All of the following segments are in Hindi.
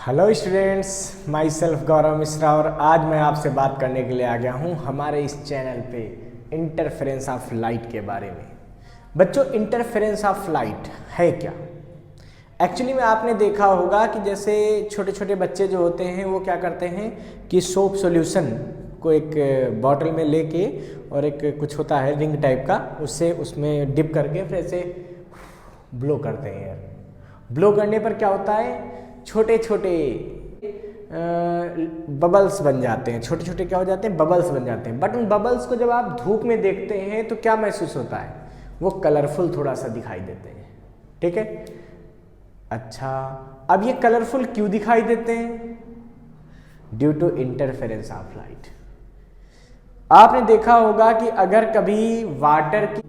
हेलो स्टूडेंट्स, माई सेल्फ गौरव मिश्रा और आज मैं आपसे बात करने के लिए आ गया हूँ हमारे इस चैनल पे इंटरफेरेंस ऑफ लाइट के बारे में। बच्चों, इंटरफेरेंस ऑफ लाइट है क्या? एक्चुअली में आपने देखा होगा कि जैसे छोटे छोटे बच्चे जो होते हैं वो क्या करते हैं कि सोप सॉल्यूशन को एक बॉटल में लेके और एक कुछ होता है रिंग टाइप का, उससे उसमें डिप करके फिर ऐसे ब्लो करते हैं यार। ब्लो करने पर क्या होता है, छोटे छोटे बबल्स बन जाते हैं। छोटे छोटे क्या हो जाते हैं, बबल्स बन जाते हैं। बट उन बबल्स को जब आप धूप में देखते हैं तो क्या महसूस होता है, वो कलरफुल थोड़ा सा दिखाई देते हैं। ठीक है, अच्छा अब ये कलरफुल क्यों दिखाई देते हैं? Due to interference of light. आपने देखा होगा कि अगर कभी वाटर की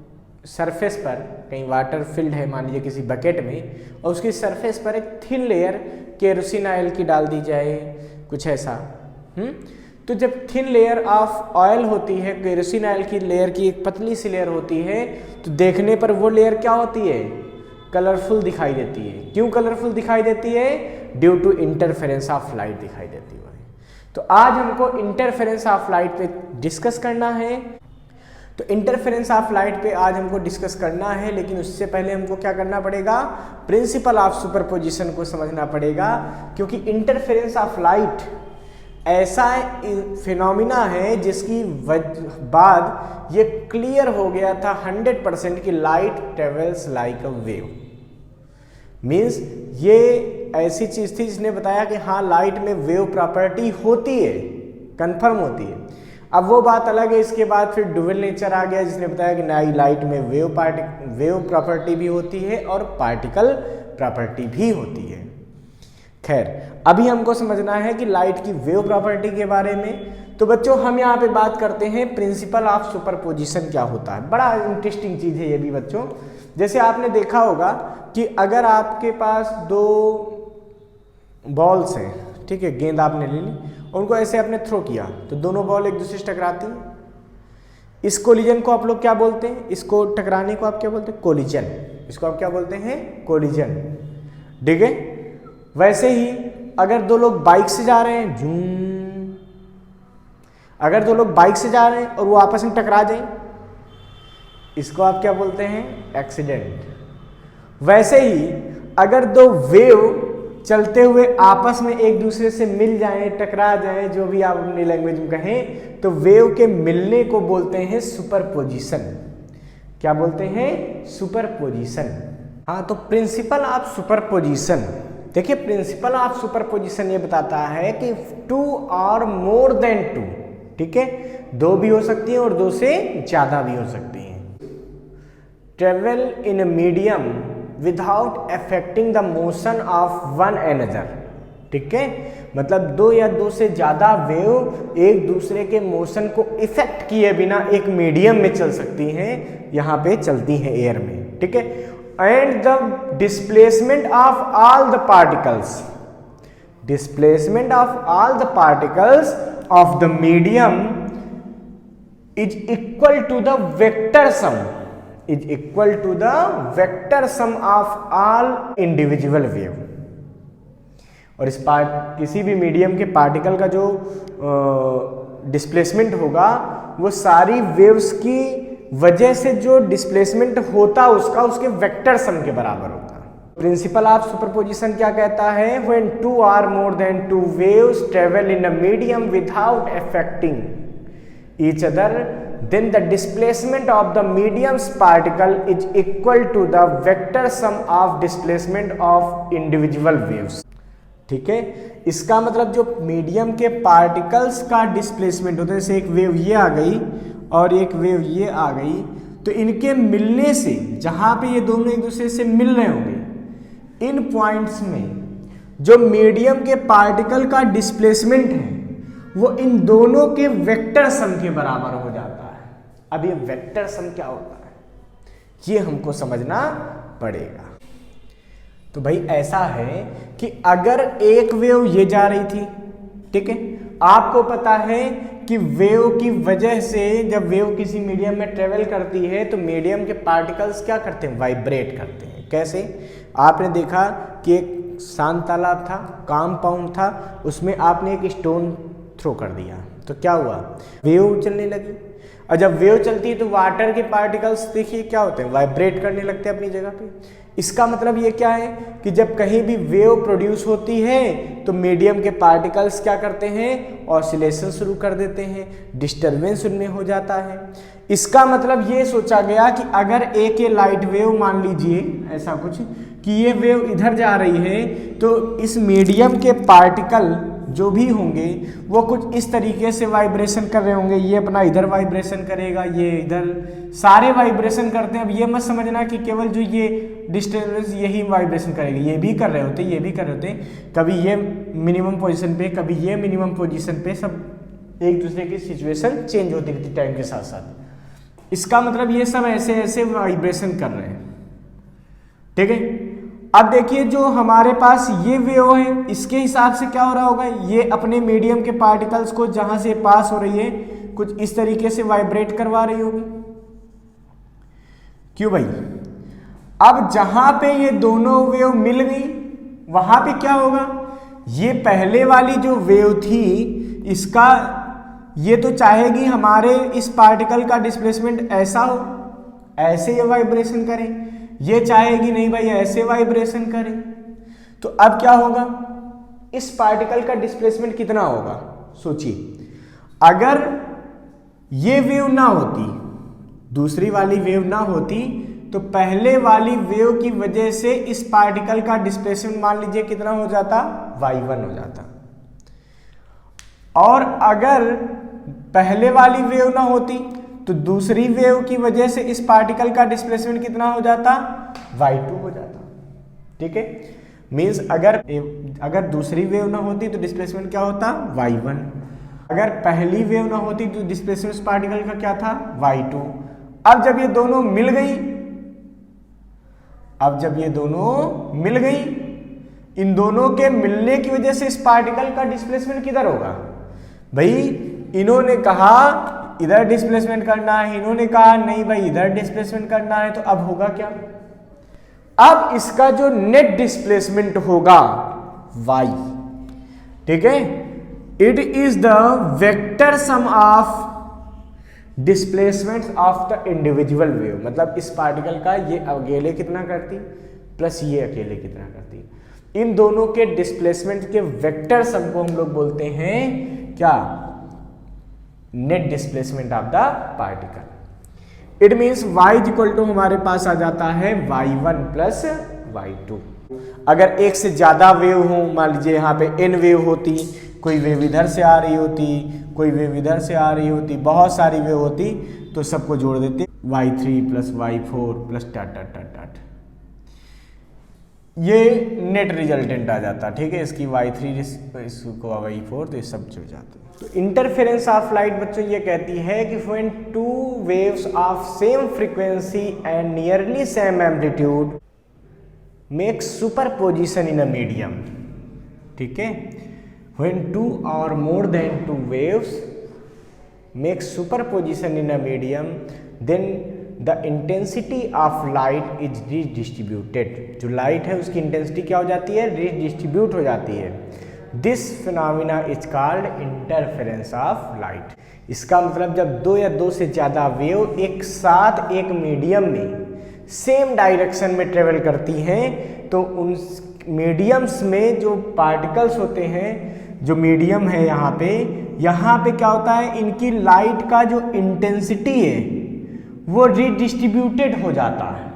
सरफेस पर, कहीं वाटर फिल्ड है मान लीजिए किसी बकेट में, और उसकी सरफेस पर एक थिन लेयर केरोसिन ऑयल की डाल दी जाए, कुछ ऐसा, तो जब थिन लेयर ऑफ ऑयल होती है, केरोसिन ऑयल की लेयर की एक पतली सी लेयर होती है, तो देखने पर वो लेयर क्या होती है, कलरफुल दिखाई देती है। क्यों कलरफुल दिखाई देती है? Due to interference of light दिखाई देती है। तो आज हमको इंटरफेरेंस ऑफ लाइट पे डिस्कस करना है। तो इंटरफेरेंस ऑफ लाइट पे आज हमको डिस्कस करना है, लेकिन उससे पहले हमको क्या करना पड़ेगा, प्रिंसिपल ऑफ सुपरपोजिशन को समझना पड़ेगा। क्योंकि इंटरफेरेंस ऑफ लाइट ऐसा फिनोमिना है जिसकी बाद ये क्लियर हो गया था 100% कि light travels like a wave. Means ये ऐसी चीज थी जिसने बताया कि हाँ, लाइट में वेव प्रॉपर्टी होती है, कंफर्म होती है। अब वो बात अलग है, इसके बाद फिर डुवेल नेचर आ गया जिसने बताया कि नई लाइट में वेव प्रॉपर्टी भी होती है और पार्टिकल प्रॉपर्टी भी होती है। खैर, अभी हमको समझना है कि लाइट की वेव प्रॉपर्टी के बारे में। तो बच्चों, हम यहाँ पे बात करते हैं प्रिंसिपल ऑफ सुपरपोजिशन क्या होता है। बड़ा इंटरेस्टिंग चीज़ है ये भी बच्चों। जैसे आपने देखा होगा कि अगर आपके पास दो बॉल्स हैं, ठीक है, गेंद आपने ले ली, उनको ऐसे आपने थ्रो किया तो दोनों बॉल एक दूसरे से टकराती हैं। इस कोलिजन को आप लोग क्या बोलते हैं? इसको टकराने को आप क्या बोलते हैं? कोलिजन। इसको आप क्या बोलते हैं? कोलिजन। ठीक है, वैसे ही अगर दो लोग बाइक से जा रहे हैं, अगर दो लोग बाइक से जा रहे हैं और वो आपस में टकरा जाए, इसको आप क्या बोलते हैं? एक्सीडेंट। वैसे ही अगर दो वेव चलते हुए आपस में एक दूसरे से मिल जाएं, टकरा जाएं, जो भी आप अपनी लैंग्वेज में कहें, तो वेव के मिलने को बोलते हैं सुपरपोजिशन। क्या बोलते हैं? सुपरपोजिशन। हाँ, तो प्रिंसिपल ऑफ सुपरपोजिशन, देखिए प्रिंसिपल ऑफ सुपरपोजिशन ये बताता है कि टू और मोर देन टू, ठीक है, दो भी हो सकती हैं और दो से ज्यादा भी हो सकती हैं, travel in medium without affecting the motion of one another. ठीक है, मतलब दो या दो से ज्यादा वेव एक दूसरे के मोशन को इफेक्ट किए बिना एक मीडियम में चल सकती हैं, यहाँ पे चलती हैं एयर में। ठीक है, and the displacement of all the particles, displacement of all the particles of the medium is equal to the vector sum, is equal to the vector sum of all individual wave। और इस किसी भी मीडियम के पार्टिकल का जो डिस्प्लेसमेंट होगा वो सारी वेव्स की वजह से जो डिस्प्लेसमेंट होता उसका उसके वेक्टर सम के बराबर होता है। प्रिंसिपल ऑफ सुपरपोजिशन क्या कहता है? when two or more than two waves travel in a medium without affecting each other, then the displacement of the medium's particle is equal to the vector sum of displacement of individual waves। ठीक है, इसका मतलब जो मीडियम के पार्टिकल्स का डिस्प्लेसमेंट होता है, जैसे एक वेव ये आ गई और एक वेव ये आ गई, तो इनके मिलने से जहां पे ये दोनों एक दूसरे से मिल रहे होंगे, इन पॉइंट्स में जो मीडियम के पार्टिकल का डिस्प्लेसमेंट है वो इन दोनों के वेक्टर सम के बराबर हो जाता है। अब ये वेक्टर सम क्या होता है, ये हमको समझना पड़ेगा। तो भाई ऐसा है कि अगर एक वेव ये जा रही थी, ठीक है, आपको पता है कि वेव की वजह से जब वेव किसी मीडियम में ट्रेवल करती है तो मीडियम के पार्टिकल्स क्या करते हैं? वाइब्रेट करते हैं। कैसे? आपने देखा कि एक शांत तालाब था, काम पाउंड था, उसमें आपने एक स्टोन थ्रो कर दिया तो क्या हुआ, वेव चलने लगी। और जब वेव चलती है तो वाटर के पार्टिकल्स देखिए क्या होते हैं, वाइब्रेट करने लगते हैं अपनी जगह पे। इसका मतलब ये क्या है कि जब कहीं भी वेव प्रोड्यूस होती है तो मीडियम के पार्टिकल्स क्या करते हैं, ऑसिलेशन शुरू कर देते हैं, डिस्टरबेंस उनमें हो जाता है। इसका मतलब ये सोचा गया कि अगर एक ये लाइट वेव मान लीजिए ऐसा कुछ कि ये वेव इधर जा रही है तो इस मीडियम के पार्टिकल जो भी होंगे वो कुछ इस तरीके से वाइब्रेशन कर रहे होंगे, ये अपना इधर वाइब्रेशन करेगा, ये इधर, सारे वाइब्रेशन करते हैं। अब ये मत समझना कि केवल जो ये डिस्टर्बेंस यही वाइब्रेशन करेगा, ये भी कर रहे होते, ये भी कर रहे होते, कभी ये मिनिमम पोजीशन पे, कभी ये मिनिमम पोजीशन पे, सब एक दूसरे की सिचुएशन चेंज होती रहती टाइम के साथ साथ। इसका मतलब ये सब ऐसे ऐसे वाइब्रेशन कर रहे हैं, ठीक है। अब देखिए जो हमारे पास ये वेव है इसके हिसाब से क्या हो रहा होगा, ये अपने मीडियम के पार्टिकल्स को जहां से पास हो रही है कुछ इस तरीके से वाइब्रेट करवा रही होगी, क्यों भाई। अब जहां पे ये दोनों वेव मिल गई वहां पे क्या होगा, ये पहले वाली जो वेव थी इसका ये तो चाहेगी हमारे इस पार्टिकल का डिस्प्लेसमेंट ऐसा हो, ऐसे ये वाइब्रेशन करें, ये चाहेगी नहीं भाई ऐसे वाइब्रेशन करें। तो अब क्या होगा, इस पार्टिकल का डिस्प्लेसमेंट कितना होगा, सोचिए। अगर ये वेव ना होती, दूसरी वाली वेव ना होती तो पहले वाली वेव की वजह से इस पार्टिकल का डिस्प्लेसमेंट मान लीजिए कितना हो जाता, y1 हो जाता। और अगर पहले वाली वेव ना होती तो दूसरी वेव की वजह से इस पार्टिकल का डिस्प्लेसमेंट कितना हो जाता, y2 हो जाता, ठीक है। मींस अगर दूसरी वेव ना होती तो डिस्प्लेसमेंट क्या होता, y1। अगर पहली वेव ना होती तो डिस्प्लेसमेंट इस पार्टिकल का क्या था, y2। अब जब ये दोनों मिल गई, इन दोनों के मिलने की वजह से इस पार्टिकल का डिस्प्लेसमेंट किधर होगा भाई, इन्होंने कहा इधर डिस्प्लेसमेंट करना है, इन्होंने कहा नहीं भाई इधर डिस्प्लेसमेंट करना है, तो अब होगा क्या, अब इसका जो नेट डिस्प्लेसमेंट होगा y, ठीक है, it is the vector some of displacement of the individual wave. मतलब इस पार्टिकल का ये अकेले कितना करती प्लस ये अकेले कितना करती, इन दोनों के डिस्प्लेसमेंट के वेक्टर सम को हम लोग बोलते हैं क्या, net displacement of the particle. It means y is equal to हमारे पास आ जाता है y1 प्लस y2। अगर एक से ज्यादा वेव हो, मान लीजिए यहाँ पे n वेव होती, कोई वेव इधर से आ रही होती, कोई वेव इधर से आ रही होती, बहुत सारी वेव होती, तो सबको जोड़ देते y3 प्लस y4 प्लस टाट टाट टाट टाट, ये नेट रिजल्टेंट आ जाता, ठीक है। इसकी y3 इसको y4 तो ये सब जुड़ जाते। तो इंटरफेरेंस ऑफ लाइट बच्चों ये कहती है कि when two waves of same frequency and nearly same amplitude make superposition in a medium, ठीक है। व्हेन टू और more than two waves make superposition in a medium then the intensity of light is distributed. जो लाइट है उसकी इंटेंसिटी क्या हो जाती है, डिस्ट्रीब्यूट हो जाती है। This phenomena is called interference of light. इसका मतलब जब दो या दो से ज़्यादा वेव एक साथ एक मीडियम में सेम डायरेक्शन में ट्रेवल करती हैं तो उन मीडियम्स में जो पार्टिकल्स होते हैं, जो मीडियम है यहाँ पे क्या होता है, इनकी लाइट का जो इंटेंसिटी है वो रिडिस्ट्रीब्यूटेड हो जाता है,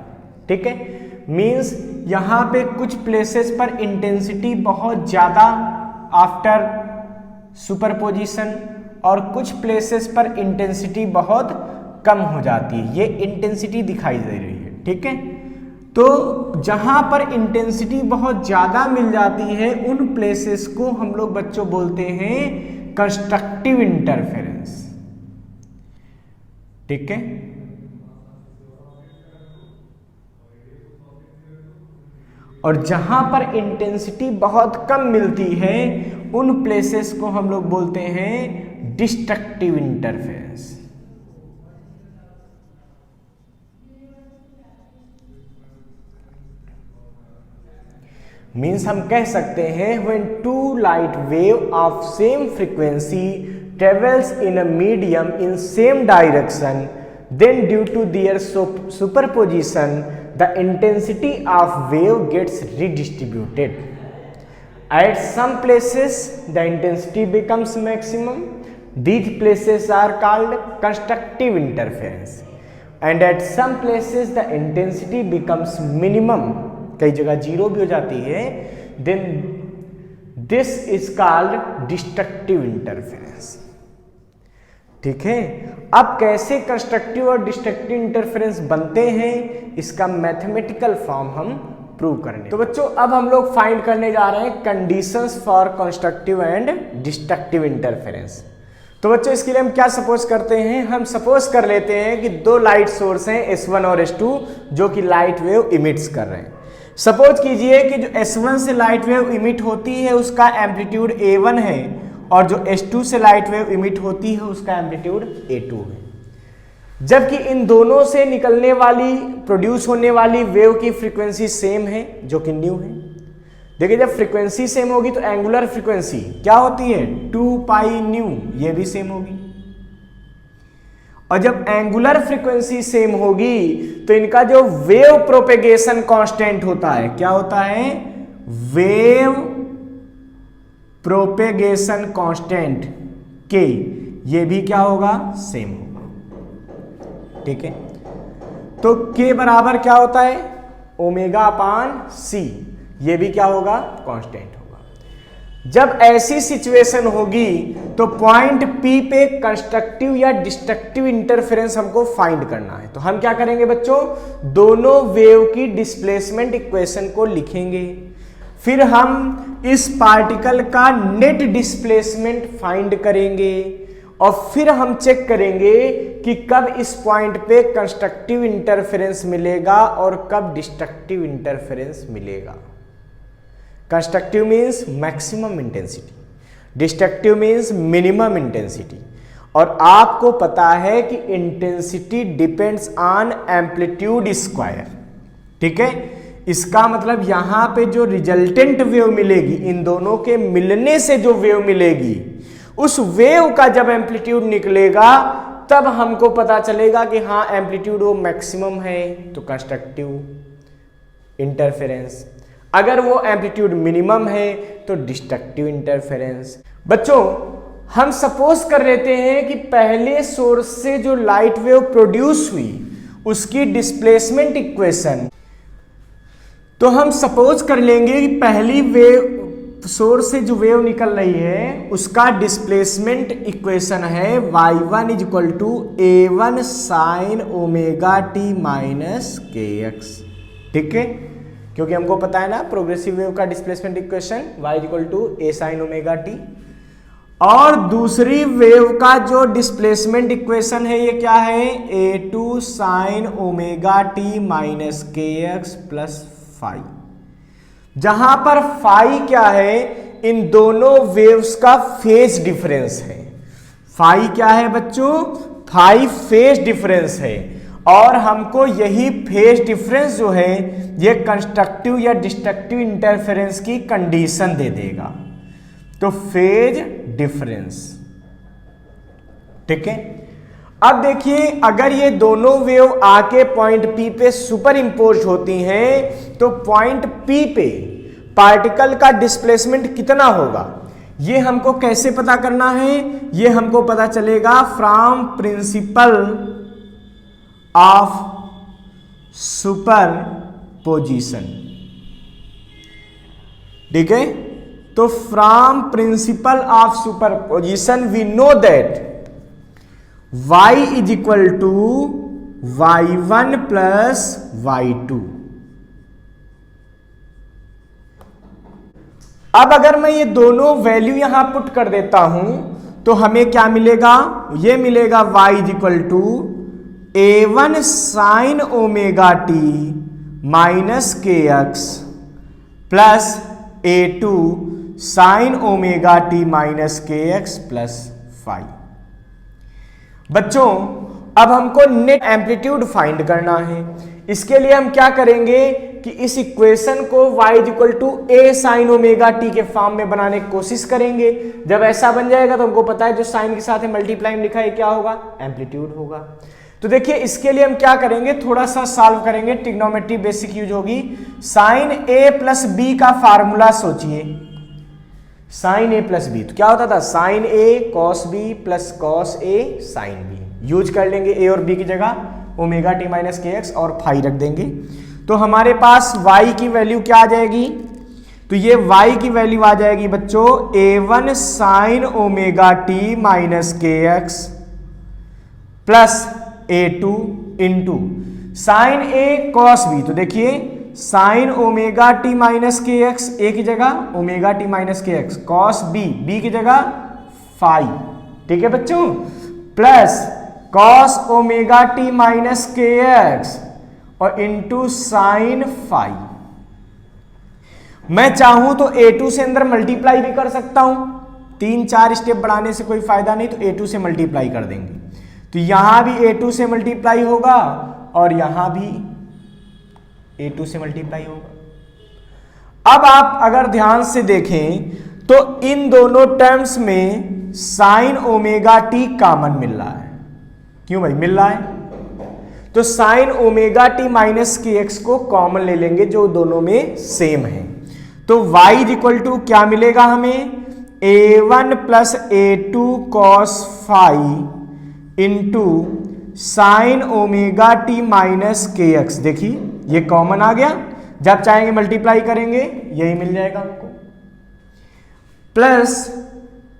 ठीक है। मीन्स यहाँ पे कुछ प्लेसेस पर इंटेंसिटी बहुत ज़्यादा आफ्टर सुपरपोजिशन और कुछ प्लेसेस पर इंटेंसिटी बहुत कम हो जाती है, ये इंटेंसिटी दिखाई दे रही है, ठीक है। तो जहाँ पर इंटेंसिटी बहुत ज़्यादा मिल जाती है उन प्लेसेस को हम लोग बच्चों बोलते हैं कंस्ट्रक्टिव इंटरफेरेंस, ठीक है। और जहां पर इंटेंसिटी बहुत कम मिलती है उन प्लेसेस को हम लोग बोलते हैं डिस्ट्रक्टिव इंटरफेरेंस। मीन्स हम कह सकते हैं when two light wave of same frequency travels in a medium in same direction, then due to their superposition the intensity of wave gets redistributed. At some places the intensity becomes maximum. These places are called constructive interference. And at some places the intensity becomes minimum. कई जगह जीरो भी हो जाती है. Then this is called destructive interference. ठीक है. अब कैसे कंस्ट्रक्टिव और डिस्ट्रक्टिव इंटरफेरेंस बनते हैं इसका मैथमेटिकल फॉर्म हम प्रूव करने. तो बच्चों अब हम लोग फाइंड करने जा रहे हैं conditions for constructive and destructive interference. तो बच्चों इसके लिए हम क्या सपोज करते हैं, हम सपोज कर लेते हैं कि दो लाइट सोर्स हैं S1 और S2 जो कि लाइट वेव इमिट्स कर रहे हैं. सपोज कीजिए कि जो S1 से लाइट वेव इमिट होती है उसका एम्पलीट्यूड A1 है और जो S2 से लाइट वेव इमिट होती है उसका एम्पलीट्यूड A2 है. जबकि इन दोनों से निकलने वाली प्रोड्यूस होने वाली वेव की फ्रीक्वेंसी सेम है जो कि न्यू है. देखिए जब फ्रीक्वेंसी सेम होगी तो एंगुलर फ्रीक्वेंसी क्या होती है 2 पाई न्यू, ये भी सेम होगी. और जब एंगुलर फ्रीक्वेंसी सेम होगी तो इनका जो वेव प्रोपेगेशन कांस्टेंट होता है क्या होता है, वेव प्रोपेगेशन कांस्टेंट के, ये भी क्या होगा सेम होगा. ठीक है. तो k बराबर क्या होता है ओमेगा अपान c, ये भी क्या होगा कांस्टेंट होगा. जब ऐसी सिचुएशन होगी तो पॉइंट P पे कंस्ट्रक्टिव या डिस्ट्रक्टिव इंटरफेरेंस हमको फाइंड करना है. तो हम क्या करेंगे बच्चों, दोनों वेव की डिस्प्लेसमेंट इक्वेशन को लिखेंगे, फिर हम इस पार्टिकल का नेट डिस्प्लेसमेंट फाइंड करेंगे और फिर हम चेक करेंगे कि कब इस पॉइंट पे कंस्ट्रक्टिव इंटरफेरेंस मिलेगा और कब डिस्ट्रक्टिव इंटरफेरेंस मिलेगा. Constructive means maximum intensity, destructive means minimum intensity. और आपको पता है कि intensity depends on amplitude square. ठीक है. इसका मतलब यहां पे जो रिजल्टेंट वेव मिलेगी, इन दोनों के मिलने से जो वेव मिलेगी, उस वेव का जब एम्पलीट्यूड निकलेगा तब हमको पता चलेगा कि हाँ एम्पलीट्यूड वो मैक्सिमम है तो कंस्ट्रक्टिव इंटरफेरेंस, अगर वो एम्पलीट्यूड मिनिमम है तो डिस्ट्रक्टिव इंटरफेरेंस. बच्चों हम सपोज कर लेते हैं कि पहले सोर्स से जो लाइट वेव प्रोड्यूस हुई उसकी डिस्प्लेसमेंट इक्वेशन, तो हम सपोज कर लेंगे कि पहली वेव सोर्स से जो वेव निकल रही है उसका डिस्प्लेसमेंट इक्वेशन है y1 is equal to a1 sine omega t minus kx. ठीक है, क्योंकि हमको पता है ना प्रोग्रेसिव वेव का displacement equation y is equal to a sine omega t. और दूसरी वेव का जो डिस्प्लेसमेंट इक्वेशन है ये क्या है, a2 sine omega t minus kx plus phi. जहां पर फाई क्या है, इन दोनों वेव्स का फेज डिफरेंस है. फाई क्या है बच्चों, फाई फेज डिफरेंस है. और हमको यही फेज डिफरेंस जो है ये कंस्ट्रक्टिव या डिस्ट्रक्टिव इंटरफेरेंस की कंडीशन दे देगा. तो फेज डिफरेंस. ठीक है. अब देखिए अगर ये दोनों वेव आके पॉइंट P पे सुपर इंपोज होती हैं तो पॉइंट P पे पार्टिकल का डिस्प्लेसमेंट कितना होगा ये हमको कैसे पता करना है, ये हमको पता चलेगा from principle of superposition. ठीक है. तो from principle of superposition we know that y is equal to y1 plus y2. अब अगर मैं ये दोनों वैल्यू यहां पुट कर देता हूं तो हमें क्या मिलेगा, ये मिलेगा y is equal to a1 sine omega t minus kx plus a2 sine omega t minus kx plus five. बच्चों अब हमको नेट एम्पलीट्यूड फाइंड करना है. इसके लिए हम क्या करेंगे, कि इस इक्वेशन को y equal to a sine omega t के फॉर्म में बनाने की कोशिश करेंगे। जब ऐसा बन जाएगा तो हमको पता है जो साइन के साथ है मल्टीप्लाई में लिखा है क्या होगा, एम्पलीट्यूड होगा। तो देखिए इसके लिए हम क्या करेंगे, थोड़ा सा सॉल्व करेंगे, ट्रिग्नोमेट्री बेसिक यूज होगी। साइन ए प्लस बी का फार्मूला सोचिए, साइन ए प्लस बी तो क्या होता था, sign a cos B plus cos A sine B. Use कर लेंगे ए और बी की जगह omega t minus k x और फाई रख देंगे। तो हमारे पास y की वैल्यू क्या आ जाएगी, तो ये y की वैल्यू आ जाएगी बच्चों a1 sine omega t minus k x plus a2 into sine a cos b. तो देखिए sine omega t minus k x a की जगह omega t minus k x, cos b b की जगह फाई, ठीक है बच्चों, plus cos omega t minus k x और इंटू साइन फाई। मैं चाहूं तो a2 से अंदर मल्टीप्लाई भी कर सकता हूं, 3-4 स्टेप बढ़ाने से कोई फायदा नहीं, तो a2 से मल्टीप्लाई कर देंगे। तो यहां भी a2 से मल्टीप्लाई होगा और यहां भी a2 से मल्टीप्लाई होगा। अब आप अगर ध्यान से देखें तो इन दोनों टर्म्स में साइन ओमेगा टी कॉमन मिल रहा है। क्यों भाई मिल रहा है, तो sign omega t minus k x को कॉमन ले लेंगे जो दोनों में सेम है। तो y इक्वल टू क्या मिलेगा हमें, a1 plus a2 cos phi into sine omega t minus k x. देखिए ये कॉमन आ गया, जब चाहेंगे मल्टीप्लाई करेंगे यही मिल जाएगा आपको, plus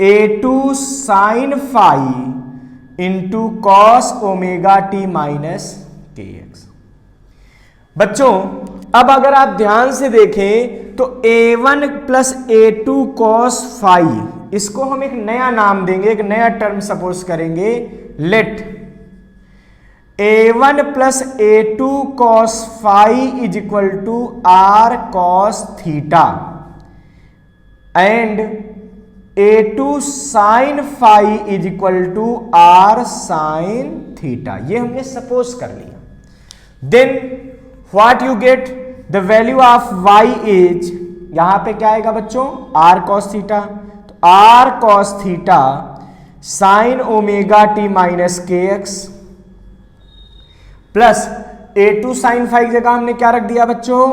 a2 sine phi into cos omega t minus k x. बच्चों अब अगर आप ध्यान से देखें तो a1 plus a2 cos phi, इसको हम एक नया नाम देंगे, एक नया टर्म सपोज करेंगे, let a1 plus a2 cos phi is equal to r cos theta and a2 sine phi is equal to r sine theta. ये हमने सपोज कर लिया। Then what you get, the value of y is, यहां पे क्या आएगा बच्चों, r cos थीटा, तो r cos theta sine omega t minus k x plus a2 sine phi की जगह हमने क्या रख दिया बच्चों,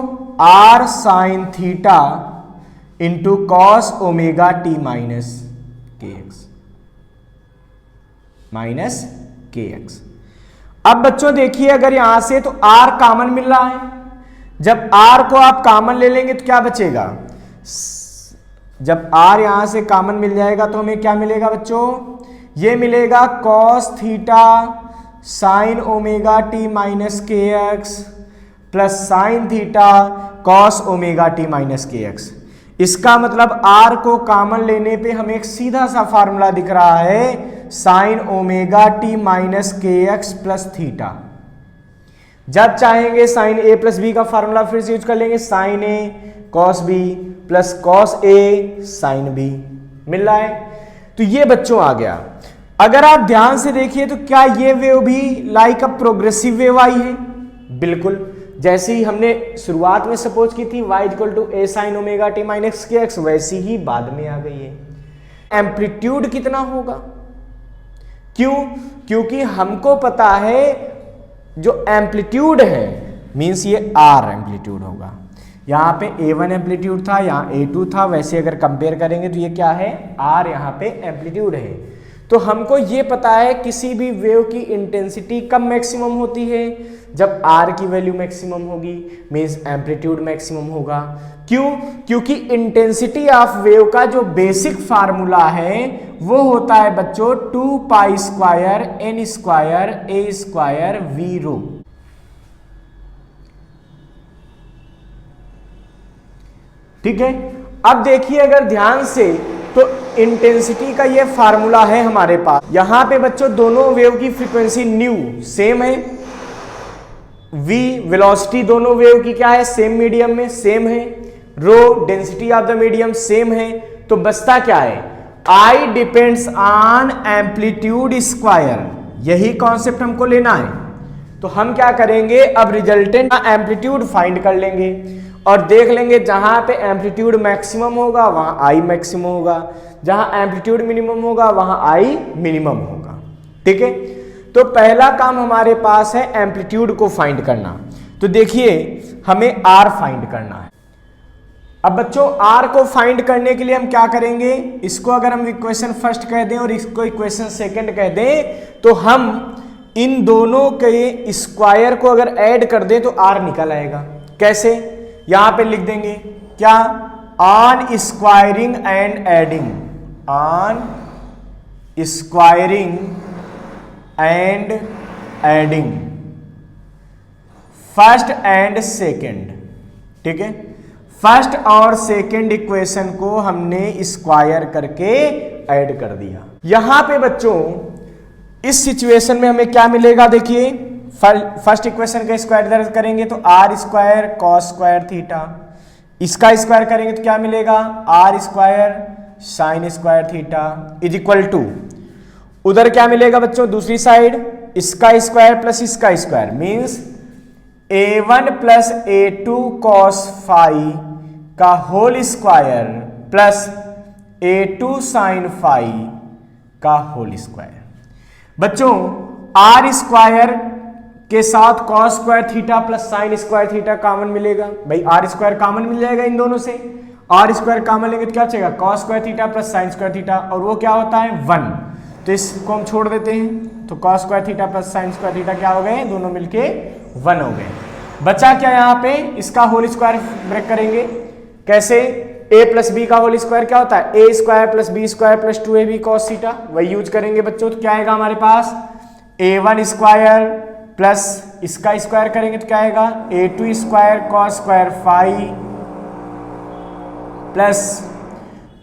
r sine theta into cos omega t minus k x minus k x. अब बच्चों देखिए अगर यहां से तो r कॉमन मिल रहा है, जब r को आप कॉमन ले लेंगे तो क्या बचेगा, जब r यहां से कॉमन मिल जाएगा तो हमें क्या मिलेगा बच्चों, ये मिलेगा cos theta sine omega t minus k x plus sine theta cos omega t minus k x. इसका मतलब r को कॉमन लेने पे हमें एक सीधा सा फार्मूला दिख रहा है, sign omega t minus k x plus theta. जब चाहेंगे साइन ए प्लस बी का फार्मूला फिर से यूज कर लेंगे, sign a cos B plus cos A sine B मिल रहा है। तो ये बच्चों आ गया। अगर आप ध्यान से देखिए तो क्या ये वेव भी लाइक अ प्रोग्रेसिव वेव आई है, बिल्कुल जैसे ही हमने शुरुआत में सपोज की थी y equal to a sine omega t minus k x, वैसी ही बाद में आ गई है। एम्पलीट्यूड कितना होगा, क्यों, क्योंकि हमको पता है जो एम्पलीट्यूड है मींस ये r एम्पलीट्यूड होगा। यहाँ पे a1 एम्पलीट्यूड था, यहाँ a2 था, वैसे अगर कंपेयर करेंगे तो ये क्या है, r यहाँ पे एम्पलीट्यूड है। तो हमको ये पता है किसी भी वेव की इंटेंसिटी कब मैक्सिमम होती है, जब r की वैल्यू मैक्सिमम होगी, मींस एम्पलीट्यूड मैक्सिमम होगा। क्यों, क्योंकि इंटेंसिटी ऑफ वेव का जो बेसिक फार्मूला है वो होता है बच्चों 2 pi square n square a square v रो। ठीक है, अब देखिए अगर ध्यान से तो इंटेंसिटी का ये फार्मूला है हमारे पास। यहां पे बच्चों दोनों वेव की फ्रीक्वेंसी न्यू सेम है, v वेलोसिटी दोनों वेव की क्या है, सेम मीडियम में सेम है, rho density of the medium same है। तो बचता क्या है, I depends on amplitude square, यही कॉन्सेप्ट हमको लेना है। तो हम क्या करेंगे, अब रिजल्टेंट एम्पलीट्यूड फाइंड कर लेंगे और देख लेंगे जहां पे एम्पलीट्यूड मैक्सिमम होगा वहां आई मैक्सिमम होगा, जहां एम्पलीट्यूड मिनिमम होगा वहां आई मिनिमम होगा। ठीक है, तो पहला काम हमारे पास है एम्पलीट्यूड को फाइंड करना। तो देखिए हमें आर फाइंड करना है। अब बच्चों आर को फाइंड करने के लिए हम क्या करेंगे, इसको अगर हम इक्वेशन फर्स्ट कह दें और इसको इक्वेशन सेकंड कह दें तो हम इन दोनों के स्क्वायर को अगर ऐड कर दें तो आर निकल आएगा। कैसे, यहां पे लिख देंगे क्या, on squaring and adding, on squaring and adding first and second. ठीक है, फर्स्ट और सेकंड इक्वेशन को हमने स्क्वायर करके ऐड कर दिया। यहां पे बच्चों इस सिचुएशन में हमें क्या मिलेगा, देखिए फर्स्ट इक्वेशन का स्क्वायर दर्ज करेंगे तो r square cos square theta, इसका स्क्वायर करेंगे तो क्या मिलेगा, r square sine square theta is equal to, उधर क्या मिलेगा बच्चों दूसरी साइड, इसका स्क्वायर प्लस इसका square means a1 plus a2 cos phi का whole square plus a2 sine phi का होल स्क्वायर। बच्चों आर स्क्वायर के साथ cos square theta plus sine square theta common मिलेगा, भाई आर स्क्वायर कॉमन मिल जाएगा इन दोनों से, आर स्क्वायर कॉमन लेंगे तो क्या चाहिए, cos square theta plus sine square theta, और वो क्या होता है 1, तो इसको हम छोड़ देते हैं, तो cos square theta plus sine square theta क्या हो गए, दोनों मिलके 1 हो गए। बचा क्या यहाँ पे, इसका होल स्क्वायर ब्रेक करेंगे, कैसे, a प्लस बी का होल स्क्वायर क्या होता है, a square plus b square plus 2ab cos theta, वही यूज करेंगे बच्चों। तो क्या आएगा हमारे पास, a1 स्क्वायर प्लस इसका स्क्वायर करेंगे तो क्या आएगा, a2 square cos square phi plus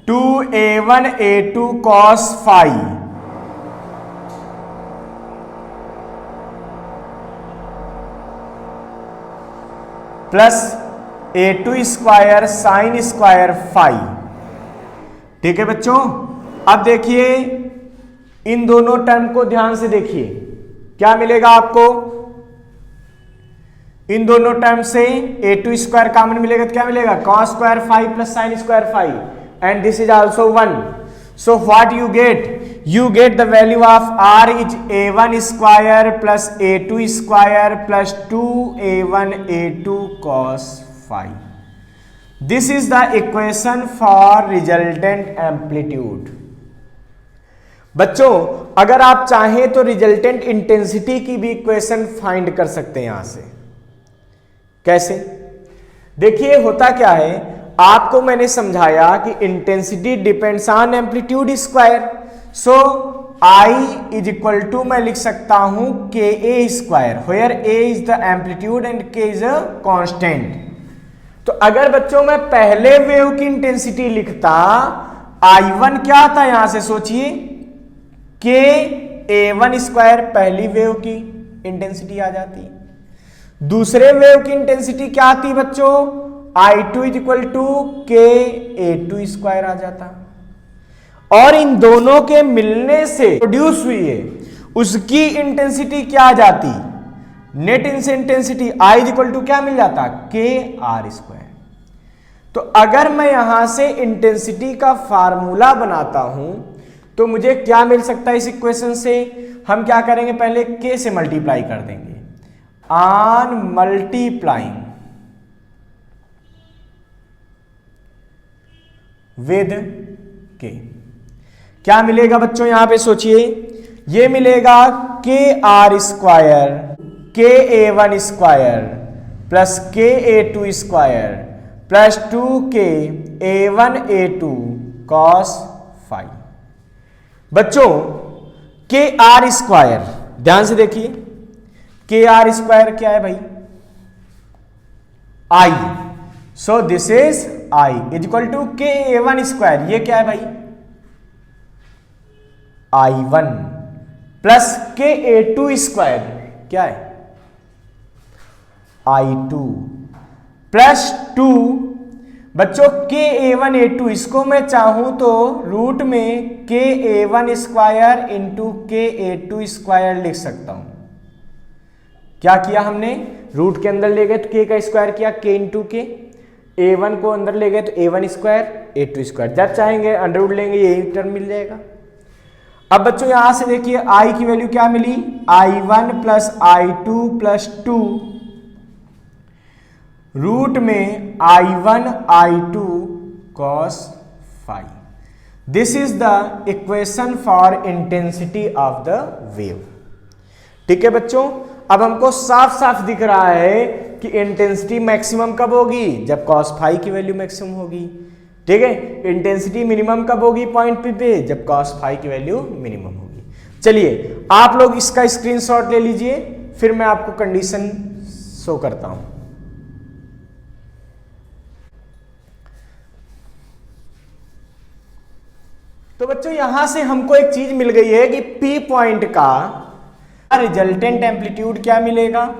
2a1 a2 cos phi plus a2 square sine square phi. ठीक है बच्चों, अब देखिए इन दोनों टर्म को ध्यान से देखिए, क्या मिलेगा आपको, इन दोनों टर्म से a2 स्क्वायर कॉमन मिलेगा तो क्या मिलेगा, cos square phi plus sine square phi, and this is also 1, so what you get the value of r is a1 square plus a2 square plus 2a1 a2 cos phi. This is the equation for resultant amplitude. बच्चों अगर आप चाहें तो रिजल्टेंट इंटेंसिटी की भी इक्वेशन फाइंड कर सकते हैं यहां से। कैसे, देखिए होता क्या है, आपको मैंने समझाया कि intensity depends on amplitude square, so I is equal to मैं लिख सकता हूं k a square, where a is the amplitude and k is a constant. तो अगर बच्चों मैं पहले वेव की इंटेंसिटी लिखता, I1 क्या आता है यहां से सोचिए, के a1 स्क्वायर पहली वेव की इंटेंसिटी आ जाती, दूसरे वेव की इंटेंसिटी क्या आती बच्चों, I2 इज इक्वल टू के a2 स्क्वायर आ जाता, और इन दोनों के मिलने से प्रोड्यूस हुई है उसकी इंटेंसिटी क्या आ जाती, net intensity I is equal to क्या मिल जाता, के आर स्क्वायर। तो अगर मैं यहां से इंटेंसिटी का फार्मूला बनाता हूं तो मुझे क्या मिल सकता है इस इक्वेशन से, हम क्या करेंगे, पहले k से मल्टीप्लाई कर देंगे, ऑन मल्टीप्लाइंग विद k, क्या मिलेगा बच्चों यहां पे सोचिए, ये मिलेगा के आर स्क्वायर के a1 स्क्वायर प्लस के a2 square plus 2k a1 a2 cos phi. बच्चों के आर स्क्वायर ध्यान से देखिए, के आर स्क्वायर क्या है भाई, I, so this is I is equal to k a1 square, ये क्या है भाई, I1 प्लस के a2 स्क्वायर क्या है, I2 प्लस 2, बच्चों के a1 a2 इसको मैं चाहूं तो रूट में के a1 स्क्वायर इंटू के a2 स्क्वायर लिख सकता हूं, क्या किया हमने, रूट के अंदर ले गए तो k का स्क्वायर किया, k इंटू के, a1 को अंदर ले गए तो a1 स्क्वायर a2 स्क्वायर, जब चाहेंगे अंडर रूट लेंगे यही टर्म मिल जाएगा। अब बच्चों यहां से देखिए i की वैल्यू क्या मिली, i1 plus i2 plus 2 root में i1 i2 cos phi। This is the equation for intensity of the wave. ठीक है बच्चों, अब हमको साफ साफ दिख रहा है कि इंटेंसिटी मैक्सिमम कब होगी, जब cos phi की वैल्यू मैक्सिमम होगी। ठीक है, इंटेंसिटी मिनिमम कब होगी पॉइंट P पे, जब cos phi की वैल्यू मिनिमम होगी। चलिए आप लोग इसका स्क्रीनशॉट ले लीजिए, फिर मैं आपको कंडीशन शो करता हूं। तो बच्चों यहां से हमको एक चीज मिल गई है कि P पॉइंट का रिजल्टेंट एम्पलीट्यूड क्या मिलेगा,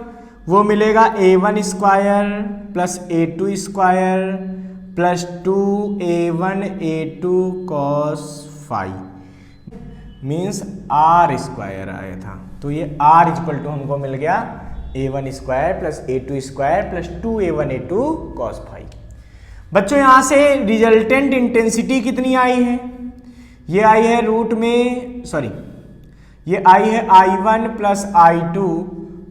वो मिलेगा a1 square plus a2 square plus 2a1 a2 cos phi means r square आया था। तो ये r इक्वल टू हमको मिल गया a1 square plus a2 square plus 2a1 a2 cos phi। बच्चों यहां से रिजल्टेंट इंटेंसिटी कितनी आई है, ये आई है रूट में, सॉरी ये आई है i1 plus i2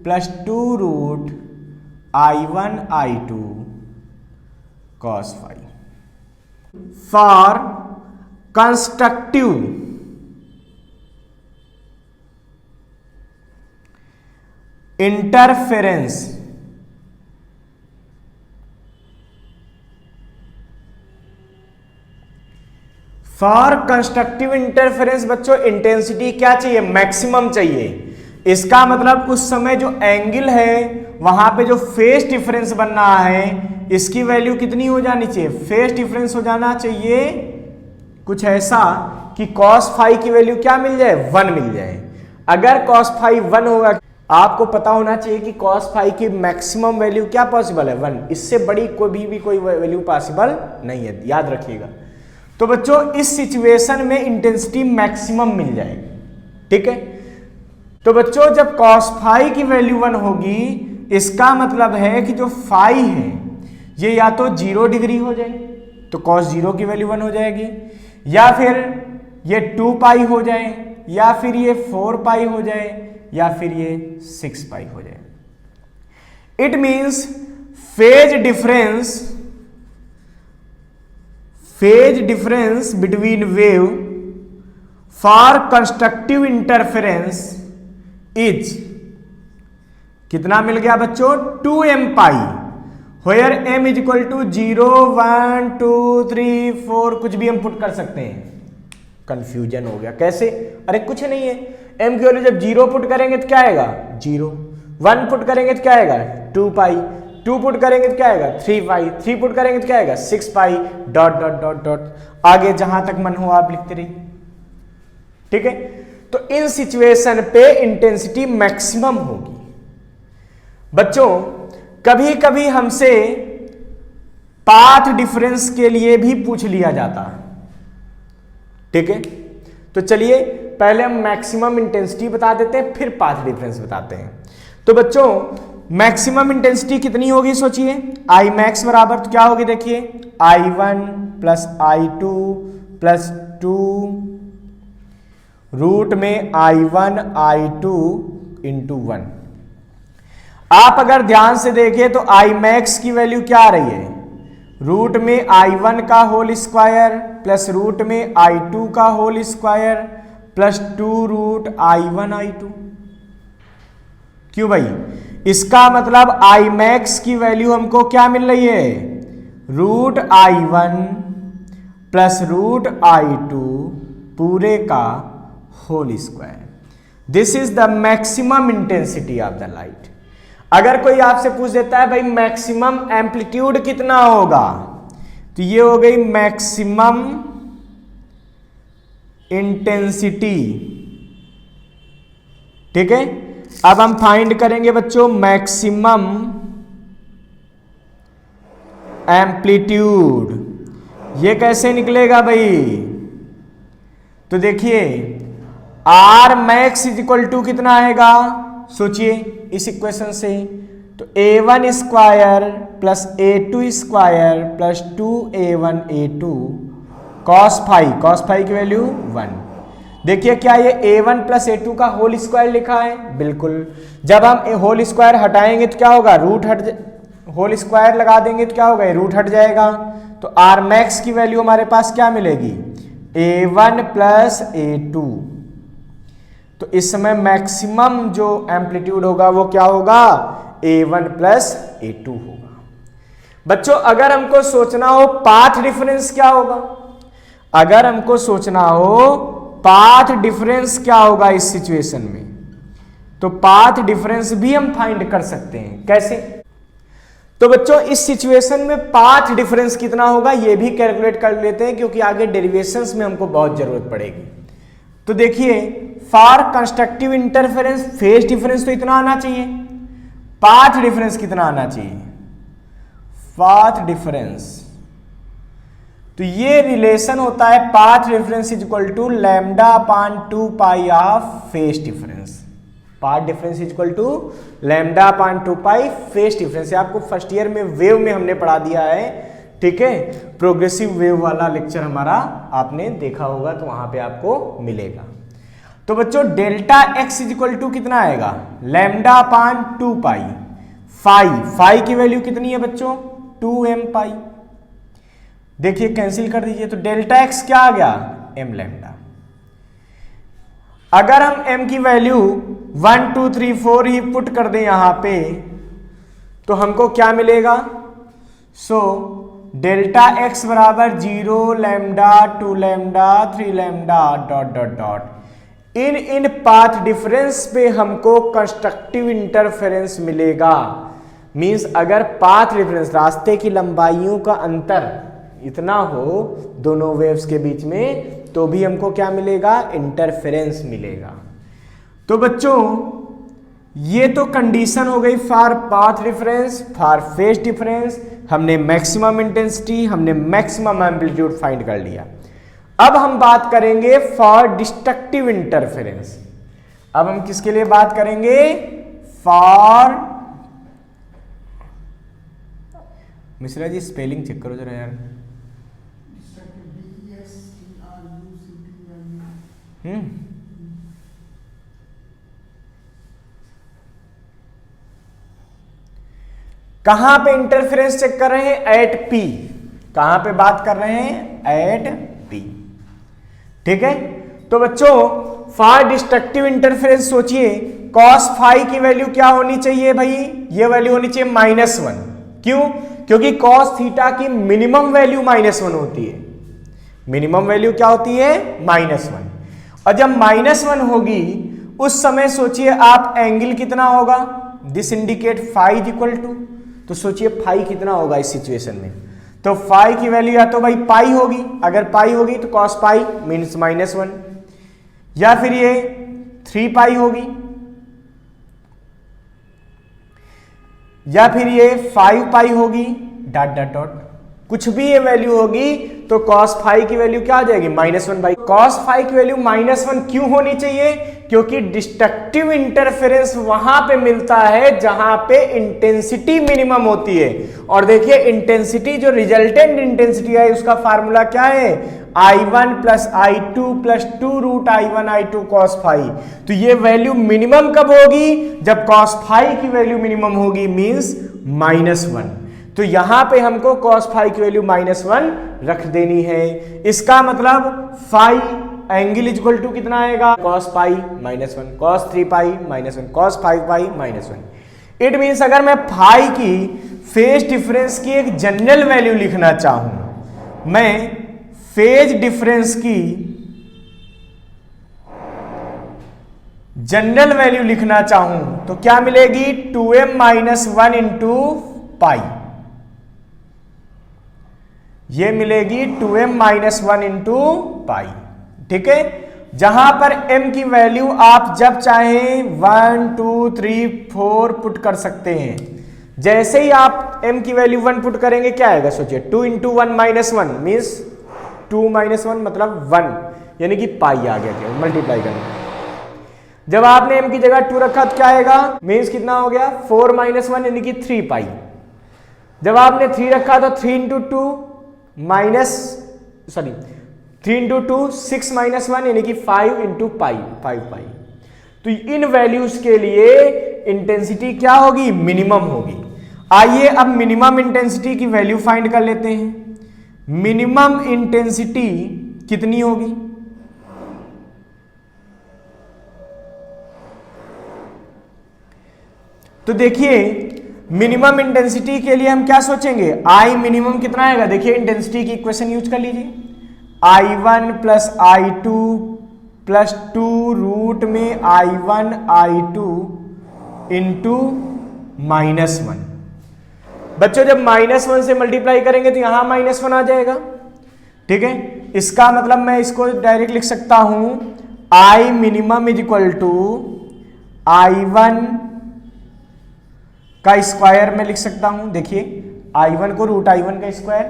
plus 2 root i1 i2 cos phi। For constructive interference for constructive interference बच्चों इंटेंसिटी क्या चाहिए, मैक्सिमम चाहिए। इसका मतलब उस समय जो एंगल है वहां पे जो फेस डिफरेंस बन रहा है इसकी वैल्यू कितनी हो जानी चाहिए, फेस डिफरेंस हो जाना चाहिए कुछ ऐसा कि cos phi की वैल्यू क्या मिल जाए, 1 मिल जाए। अगर cos phi 1 होगा, आपको पता होना चाहिए कि cos phi की मैक्सिमम वैल्यू क्या पॉसिबल है, 1। इससे बड़ी कोई भी कोई वैल्यू पॉसिबल नहीं है, याद रखिएगा। तो बच्चों इस सिचुएशन में इंटेंसिटी मैक्सिमम मिल जाएगी। ठीक है, तो बच्चों जब cos phi की वैल्यू 1 होगी इसका मतलब है कि जो phi है ये या तो 0 डिग्री हो जाए तो cos 0 की वैल्यू 1 हो जाएगी, या फिर ये 2 पाई हो जाए, या फिर ये 4 पाई हो जाए, या फिर ये 6 पाई हो जाए। It means phase difference between wave for constructive interference is कितना मिल गया बच्चों, 2m pi, where m is equal to 0 1 2 3 4 कुछ भी हम पुट कर सकते हैं। कंफ्यूजन हो गया कैसे, अरे कुछ नहीं है, m की वैल्यू जब 0 पुट करेंगे तो क्या आएगा 0, 1 पुट करेंगे तो क्या आएगा 2 पाई, 2 पुट करेंगे तो क्या आएगा 3 पाई, 3 पुट करेंगे तो क्या आएगा 6 पाई, डॉट डॉट डॉट डॉट, आगे जहां तक मन हो आप लिखते रहिए। ठीक है, तो इन सिचुएशन पे इंटेंसिटी मैक्सिमम होगी। बच्चों कभी कभी हमसे पाथ डिफरेंस के लिए भी पूछ लिया जाता है। ठीक है, तो चलिए पहले हम मैक्सिमम इंटेंसिटी बता देते हैं फिर पाथ डिफरेंस बताते हैं। तो बच्चों मैक्सिमम इंटेंसिटी कितनी होगी सोचिए, आई मैक्स बराबर तो क्या होगी देखिए i1 plus i2 plus 2 root में i1 i2 इंटू 1। आप अगर ध्यान से देखें तो आई मैक्स की वैल्यू क्या आ रही है, रूट में i1 का होल स्क्वायर प्लस रूट में i2 का whole square plus 2 root i1 i2। क्यों भाई, इसका मतलब आई मैक्स की वैल्यू हमको क्या मिल रही है, root i1 plus root i2 पूरे का whole square. This is the maximum intensity of the light. अगर कोई आपसे पूछ देता है भाई मैक्सिमम एम्पलीट्यूड कितना होगा, तो ये हो गई मैक्सिमम इंटेंसिटी। ठीक है, अब हम फाइंड करेंगे बच्चों मैक्सिमम एम्पलीट्यूड। ये कैसे निकलेगा भाई, तो देखिए R max is equal to कितना आएगा सोचिए इस इक्वेशन से, तो a1 square plus a2 square plus 2a1 a2 cos phi की वैल्यू 1। देखिए क्या ये a1 प्लस a2 का होल स्क्वायर लिखा है, बिल्कुल। जब हम होल स्क्वायर हटाएंगे तो क्या होगा, होल स्क्वायर लगा देंगे तो क्या होगा, रूट हट जाएगा। तो आर मैक्स की वैल्यू हमारे पास क्या मिलेगी, a1 प्लस a2। तो इस समय मैक्सिमम जो एम्पलीट्यूड होगा वो क्या होगा, a1 प्लस a2 होगा। बच्चों अगर हमको सोचना हो पाथ डिफरेंस क्या होगा, अगर हमको सोचना हो पाथ डिफरेंस क्या होगा इस सिचुएशन में, तो पाथ डिफरेंस भी हम फाइंड कर सकते हैं। कैसे, तो बच्चों इस सिचुएशन में पाथ डिफरेंस कितना होगा ये भी कैलकुलेट कर लेते हैं, क्योंकि आगे डेरिवेशंस में हमको बहुत जरूरत पड़ेगी। तो देखिए for constructive interference phase difference तो इतना आना चाहिए, पाथ डिफरेंस कितना आना चाहिए, पाथ डिफरेंस, तो ये रिलेशन होता है path difference is equal to lambda upon 2 pi of phase difference. Path difference is equal to lambda upon 2 pi phase difference. आपको फर्स्ट ईयर में वेव में हमने पढ़ा दिया है, ठीक है, प्रोग्रेसिव वेव वाला लेक्चर हमारा आपने देखा होगा, तो वहां पे आपको मिलेगा। तो बच्चों delta x is equal to कितना आएगा, लैम्डा अपान 2 पाई, फाई की वैल्यू कितनी है बच्चों, 2m पाई। देखिए कैंसिल कर दीजिए, तो डेल्टा एक्स क्या आ गया, m लैम्डा। अगर हम m की वैल्यू 1 2 3 4 ही पुट कर दें यहां पे, तो हमको क्या मिलेगा, सो डेल्टा एक्स बराबर 0 lambda 2 lambda 3 lambda dot dot dot. इन पाथ डिफरेंस पे हमको कंस्ट्रक्टिव इंटरफेरेंस मिलेगा। मींस अगर पाथ डिफरेंस रास्ते की लंबाइयों का अंतर इतना हो दोनों वेव्स के बीच में, तो भी हमको क्या मिलेगा, इंटरफेरेंस मिलेगा। तो बच्चों ये तो कंडीशन हो गई for path difference, for phase difference. हमने मैक्सिमम इंटेंसिटी, हमने मैक्सिमम एम्पलीट्यूड फाइंड कर लिया। अब हम बात करेंगे फॉर डिस्ट्रक्टिव इंटरफेरेंस। अब हम किसके लिए बात करेंगे, for, Mishra ji spelling check करो जरा यार। कहां पे इंटरफेरेंस चेक कर रहे हैं, एट पी। कहां पे बात कर रहे हैं, एट पी, ठीक है। तो बच्चों फॉर डिस्ट्रक्टिव इंटरफेरेंस सोचिए कॉस फाई की वैल्यू क्या होनी चाहिए भाई, ये वैल्यू होनी चाहिए -1। क्यों, क्योंकि कॉस थीटा की मिनिमम वैल्यू -1 होती है। मिनिमम वैल्यू क्या होती है, -1। और जब -1 होगी उस समय सोचिए आप एंगल कितना होगा, this indicate phi is equal to, तो सोचिए फाई कितना होगा इस सिचुएशन में। तो फाई की वैल्यू या तो भाई पाई होगी, अगर पाई होगी तो कॉस पाई मीन्स -1, या फिर ये 3 पाई होगी, या फिर ये 5 पाई होगी, डॉट डॉट डॉट, कुछ भी ये वैल्यू होगी तो cos फाई की वैल्यू क्या आ जाएगी, -1 बाई। cos फाई की वैल्यू -1 क्यों होनी चाहिए, क्योंकि डिस्ट्रक्टिव इंटरफेरेंस वहां पे मिलता है जहां पे इंटेंसिटी मिनिमम होती है। और देखिए इंटेंसिटी जो रिजल्टेंट इंटेंसिटी है उसका फार्मूला क्या है, I1 plus I2 plus 2 root I1 I2 cos phi. तो ये वैल्यू मिनिमम कब होगी, जब cos फाई की वैल्यू मिनिमम होगी, मीन्स -1। तो यहां पे हमको cos फाई की वैल्यू -1 रख देनी है। इसका मतलब phi angle is equal to कितना आएगा, cos pi -1, cos 3 pi -1, cos 5 pi -1। It means अगर मैं फाई की फेज डिफरेंस की एक जनरल वैल्यू लिखना चाहूं, मैं फेज डिफरेंस की जनरल वैल्यू लिखना चाहूं तो क्या मिलेगी, 2m - 1 इंटू पाई, ये मिलेगी 2m - 1 इंटू पाई, ठीक है। जहां पर m की वैल्यू आप जब चाहें 1 2 3 4 पुट कर सकते हैं। जैसे ही आप m की वैल्यू 1 पुट करेंगे क्या आएगा, सोचिए 2 इंटू 1 -1 मीन्स 2 - 1 मतलब 1, यानी कि पाई आ गया, क्या मल्टीप्लाई करना। जब आपने m की जगह 2 रखा तो क्या आएगा, मीन्स कितना हो गया 4 - 1 यानी कि 3 पाई। जब आपने 3 रखा तो 3 × 2 6 - 1 यानी कि 5 × पाई 5 पाई। तो इन वैल्यूज के लिए इंटेंसिटी क्या होगी, मिनिमम होगी। आइए अब मिनिमम इंटेंसिटी की वैल्यू फाइंड कर लेते हैं। मिनिमम इंटेंसिटी कितनी होगी, तो देखिए मिनिमम इंटेंसिटी के लिए हम क्या सोचेंगे, आई मिनिमम कितना आएगा। देखिए इंटेंसिटी की इक्वेशन यूज कर लीजिए, I1 + I2 + 2 रूट में I1 I2 इंटू -1। बच्चों जब -1 से मल्टीप्लाई करेंगे तो यहां -1 आ जाएगा, ठीक है। इसका मतलब मैं इसको डायरेक्ट लिख सकता हूं, I मिनिमम = I1 का स्क्वायर में लिख सकता हूं। देखिए I1 को √I1 का स्क्वायर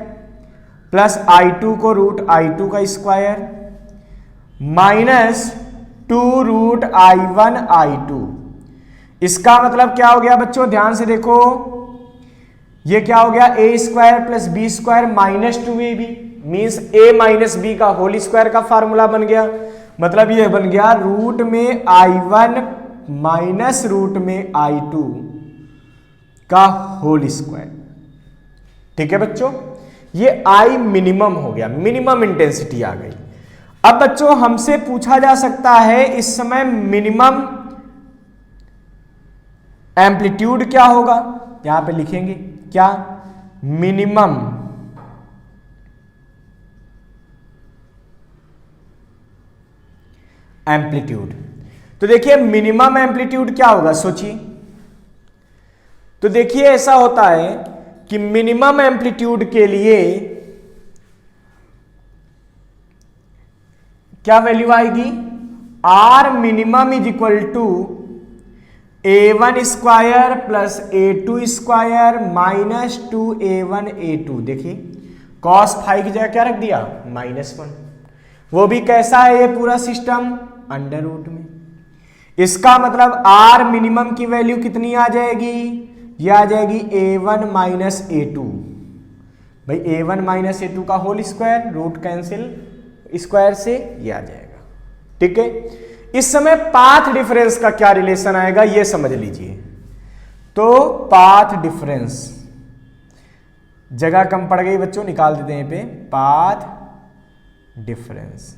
प्लस I2 को √I2 का स्क्वायर -2 √I1 I2। इसका मतलब क्या हो गया बच्चों, ध्यान से देखो, ये क्या हो गया, a² + b² -2ab, means a - b का होल स्क्वायर का फार्मूला बन गया। मतलब ये बन गया रूट में I1 माइनस रूट में I2 का होल स्क्वायर। ठीक है बच्चों, ये I मिनिमम हो गया, मिनिमम इंटेंसिटी आ गई। अब बच्चों हमसे पूछा जा सकता है इस समय मिनिमम एम्पलीट्यूड क्या होगा, यहां पे लिखेंगे क्या, मिनिमम एम्पलीट्यूड। तो देखिए मिनिमम एम्पलीट्यूड क्या होगा, सोचिए। तो देखिए ऐसा होता है कि मिनिमम एम्पलीट्यूड के लिए क्या वैल्यू आएगी, are minimum = a1² + a2² -2a1 a2। देखिए cos फाई की जगह क्या रख दिया, -1। वो भी कैसा है ये पूरा सिस्टम, अंडर रूट में। इसका मतलब आर मिनिमम की वैल्यू कितनी आ जाएगी, ये आ जाएगी a1 - a2। भाई a1 - a2 का whole square, root cancel square से ये आ जाएगा। ठीक है, इस समय पाथ डिफरेंस का क्या रिलेशन आएगा ये समझ लीजिए। तो पाथ डिफरेंस, जगह कम पड़ गई बच्चों, निकाल देते हैं पे, पाथ डिफरेंस।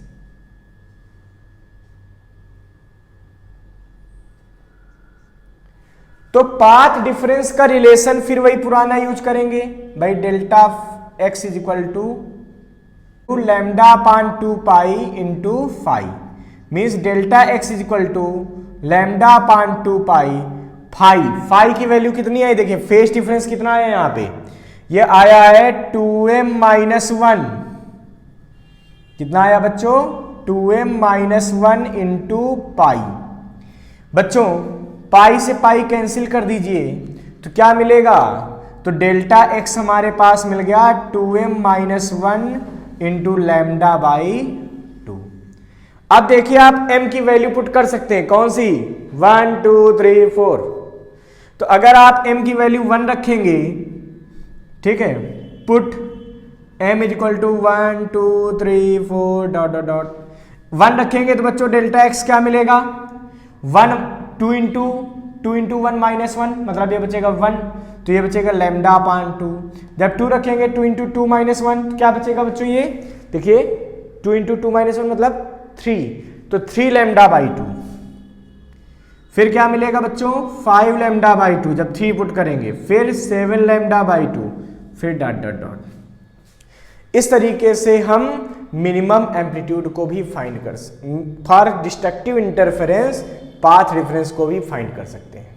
तो पाथ डिफरेंस का रिलेशन फिर वही पुराना यूज करेंगे भाई, डेल्टा x = λ/2π × φ, मीन्स डेल्टा x = λ/2π फाई की वैल्यू कितनी आई, देखिए फेस डिफरेंस कितना आया यहां पे, ये आया है 2m - 1। कितना आया बच्चों, 2m - 1 × पाई। बच्चों पाई से पाई कैंसिल कर दीजिए तो क्या मिलेगा, तो डेल्टा x हमारे पास मिल गया 2m - 1 × λ/2। अब देखिए आप m की वैल्यू पुट कर सकते हैं, कौन सी, 1 2 3 4। तो अगर आप m की वैल्यू 1 रखेंगे, ठीक है, पुट m = 1 2 3 4 ... 1 रखेंगे तो बच्चों डेल्टा x क्या मिलेगा, 1 2 × 1 - 1, मतलब ये बचेगा 1, तो ये बचेगा λ/2। जब 2 रखेंगे 2 × 2 - 1 तो क्या बचेगा बच्चों, ये देखिए 2 × 2 - 1 मतलब 3, तो 3 λ/2। फिर क्या मिलेगा बच्चों, 5 λ/2, जब 3 पुट करेंगे, फिर 7 λ/2, फिर ... इस तरीके से हम मिनिमम एम्पलीट्यूड को भी फाइंड कर सकते, for destructive interference path difference को भी फाइंड कर सकते हैं।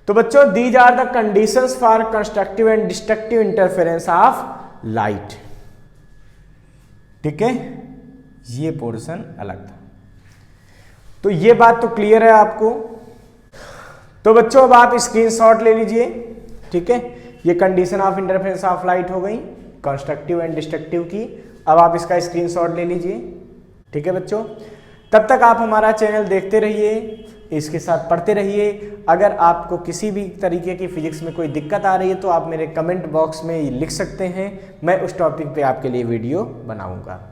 तो बच्चों these are the conditions for constructive and destructive interference of light. ठीक है, ये पोर्शन अलग था। तो ये बात तो क्लियर है आपको। तो बच्चों अब आप स्क्रीनशॉट ले लीजिए। ठीक है, ये condition of interference of light हो गई कंस्ट्रक्टिव एंड डिस्ट्रक्टिव की। अब आप इसका स्क्रीनशॉट ले लीजिए। ठीक है बच्चों, तब तक आप हमारा चैनल देखते रहिए, इसके साथ पढ़ते रहिए। अगर आपको किसी भी तरीके की फिजिक्स में कोई दिक्कत आ रही है तो आप मेरे कमेंट बॉक्स में लिख सकते हैं, मैं उस टॉपिक पे आपके लिए वीडियो बनाऊंगा।